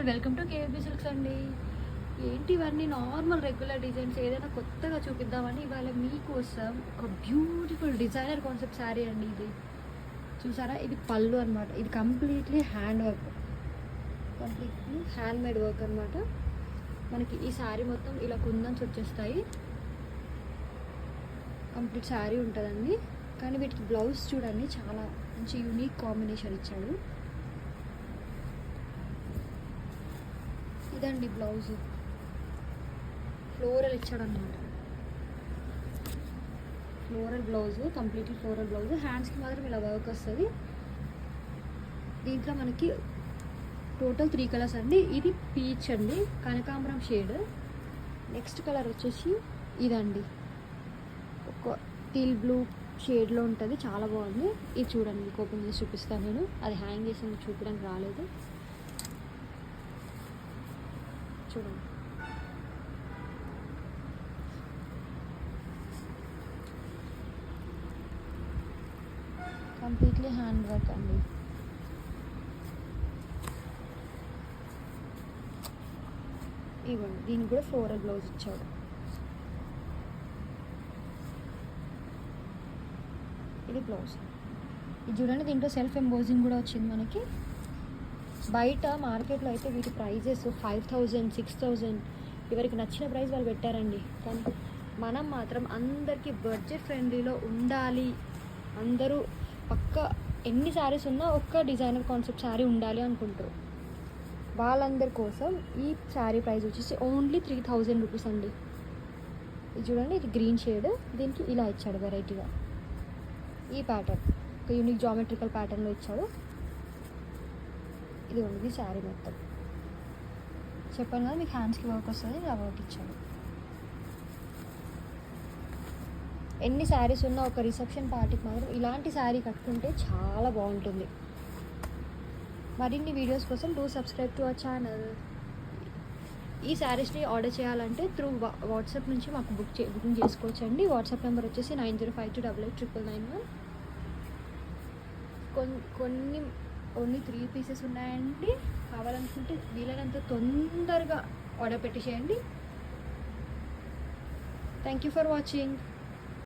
All, welcome to కేఎఫ్బి silks అండి. ఏంటి ఇవన్నీ నార్మల్ రెగ్యులర్ డిజైన్స్, ఏదైనా కొత్తగా చూపిద్దామని ఇవాళ మీకోసం ఒక బ్యూటిఫుల్ డిజైనర్ కాన్సెప్ట్ శారీ అండి. ఇది చూసారా, ఇది పళ్ళు అనమాట. ఇది completely hand work, completely hand made work అనమాట. మనకి ఈ శారీ మొత్తం ఇలా కుందన్స్ వచ్చేస్తాయి, కంప్లీట్ శారీ ఉంటుందండి. కానీ వీటికి బ్లౌజ్ చూడండి, చాలా మంచి యూనిక్ కాంబినేషన్ ఇచ్చాడు. ఇదండి బ్లౌజ్, ఫ్లోరల్ ఇచ్చాడు అనమాట. Floral blouse, completely floral blouse. హ్యాండ్స్కి మాత్రం ఇలా వర్క్ వస్తుంది. దీంట్లో మనకి టోటల్ 3 కలర్స్ అండి. ఇది పీచ్ అండి, కనకాంబరం షేడ్. నెక్స్ట్ కలర్ వచ్చేసి ఇదండి, ఒక టీల్ బ్లూ షేడ్లో ఉంటుంది, చాలా బాగుంది. ఇది చూడండి, మీకు ఓపెన్ చేసి చూపిస్తాను నేను. అది హ్యాంగ్ చేసి మీకు చూపించడానికి రాలేదు, చూడండి. కంప్లీట్లీ హ్యాండ్ వర్క్ అండి. ఇవ్వండి, దీనికి కూడా ఫ్లోరల్ బ్లౌజ్ ఇచ్చాడు. ఇది బ్లౌజ్. ఇది చూడండి, దీంట్లో సెల్ఫ్ ఎంబోజింగ్ కూడా వచ్చింది మనకి. బయట మార్కెట్లో అయితే వీటి ప్రైజెస్ 5,000, 6,000, ఎవరికి నచ్చిన ప్రైస్ వాళ్ళు పెట్టారండి. కానీ మనం మాత్రం అందరికీ బడ్జెట్ ఫ్రెండ్లీలో ఉండాలి. అందరూ పక్క ఎన్ని శారీస్ ఉన్నా ఒక్క డిజైనర్ కాన్సెప్ట్ శారీ ఉండాలి అనుకుంటారు. వాళ్ళందరి కోసం ఈ శారీ ప్రైస్ వచ్చేసి ఓన్లీ 3,000 రూపీస్ అండి. ఇది చూడండి, ఇది గ్రీన్ షేడ్. దీనికి ఇలా ఇచ్చాడు వెరైటీగా, ఈ ప్యాటర్న్ ఒక యూనిక్ జామెట్రికల్ ప్యాటర్న్లో ఇచ్చాడు. ఇది ఉంది శారీ మొత్తం. చెప్పాను కదా మీకు హ్యాండ్స్కి వర్క్ వస్తుంది, ఇలా వర్క్ ఇచ్చాడు. ఎన్ని శారీస్ ఉన్నా ఒక రిసెప్షన్ పార్టీకి మాత్రం ఇలాంటి శారీ కట్టుకుంటే చాలా బాగుంటుంది. మరిన్ని వీడియోస్ కోసం do subscribe to our channel. ఈ శారీస్ని ఆర్డర్ చేయాలంటే త్రూ వాట్సాప్ నుంచి మాకు బుకింగ్ చేసుకోవచ్చండి. వాట్సాప్ నెంబర్ వచ్చేసి 9052888991. కొన్ని ఓన్లీ 3 పీసెస్ ఉన్నాయండి. కావాలనుకుంటే వీలైనంత తొందరగా ఆర్డర్ పెట్టేసేయండి. Thank you for watching.